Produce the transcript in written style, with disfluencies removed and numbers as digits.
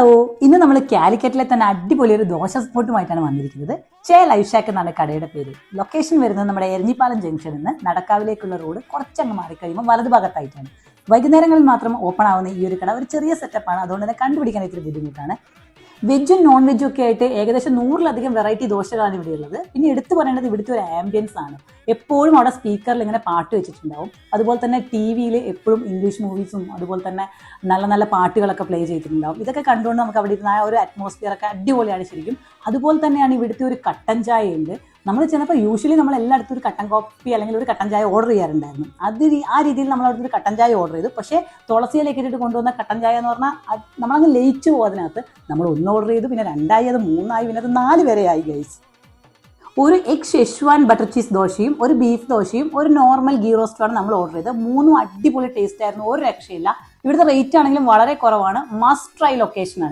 Hello, ഇന്ന് നമ്മൾ കാലിക്കറ്റിലെ തന്നെ അടിപൊളി ഒരു ദോശ സ്പോട്ടുമായിട്ടാണ് വന്നിരിക്കുന്നത്. ലൈഫ് ഷാക്ക് എന്നാണ് കടയുടെ പേര്. ലൊക്കേഷൻ വരുന്നത് നമ്മുടെ എരഞ്ഞിപ്പാലം ജംഗ്ഷനിൽ നിന്ന് നടക്കാവിലേക്കുള്ള റോഡ് കുറച്ചങ്ങ് മാറിക്കഴിയുമ്പോൾ വലതു ഭാഗത്തായിട്ടാണ്. വൈകുന്നേരങ്ങളിൽ മാത്രം ഓപ്പൺ ആവുന്ന ഈ ഒരു കട ഒരു ചെറിയ സെറ്റപ്പാണ്, അതുകൊണ്ട് തന്നെ കണ്ടുപിടിക്കാൻ ഇത്തിരി ബുദ്ധിമുട്ടാണ്. വെജും നോൺ വെജും ഒക്കെ ആയിട്ട് ഏകദേശം 100-ലധികം വെറൈറ്റി ദോശകളാണ് ഇവിടെ ഉള്ളത്. പിന്നെ എടുത്തു പറയേണ്ടത് ഇവിടുത്തെ ഒരു ആംബിയൻസ് ആണ്. എപ്പോഴും അവിടെ സ്പീക്കറിൽ ഇങ്ങനെ പാട്ട് വെച്ചിട്ടുണ്ടാവും. അതുപോലെ തന്നെ TV-യിൽ എപ്പോഴും ഇംഗ്ലീഷ് മൂവീസും അതുപോലെ തന്നെ നല്ല നല്ല പാട്ടുകളൊക്കെ പ്ലേ ചെയ്തിട്ടുണ്ടാവും. ഇതൊക്കെ കണ്ടുകൊണ്ട് നമുക്ക് അവിടെ ഇരുന്ന ആ ഒരു അറ്റ്മോസ്ഫിയർ ഒക്കെ അടിപൊളിയാണ് ശരിക്കും. അതുപോലെ തന്നെയാണ് ഇവിടുത്തെ ഒരു കട്ടൻ ചായ ഉണ്ട്. നമ്മൾ ചെന്നപ്പോൾ യൂഷ്വലി നമ്മൾ എല്ലായിടത്തും ഒരു കട്ടൻ കോപ്പി അല്ലെങ്കിൽ ഒരു കട്ടൻ ചായ ഓർഡർ ചെയ്യാറുണ്ടായിരുന്നു. ആ രീതിയിൽ നമ്മൾ അവിടുത്തെ ഒരു കട്ടൻ ചായ ഓർഡർ ചെയ്തു. പക്ഷേ തുളസിയിലേക്ക് ഇട്ടിട്ട് കൊണ്ടുവന്ന കട്ടൻ ചായ എന്ന് പറഞ്ഞാൽ നമ്മളങ്ങ് ലയിച്ചു പോകും. അതിനകത്ത് നമ്മൾ 1 ഓർഡർ ചെയ്തു, പിന്നെ 2 അത് 3 പിന്നെ അത് 4 വരെ ആയി ഗൈസ്. ഒരു എഗ് ഷെഷ്വാൻ ബട്ടർ ചീസ് ദോശയും ഒരു ബീഫ് ദോശയും ഒരു നോർമൽ ഗീ റോസ്റ്റുമാണ് നമ്മൾ ഓർഡർ ചെയ്തത്. 3ഉം അടിപൊളി ടേസ്റ്റ് ആയിരുന്നു, ഒരു രക്ഷയില്ല. ഇവിടുത്തെ റേറ്റ് ആണെങ്കിലും വളരെ കുറവാണ്. Must try ലൊക്കേഷനാണ്.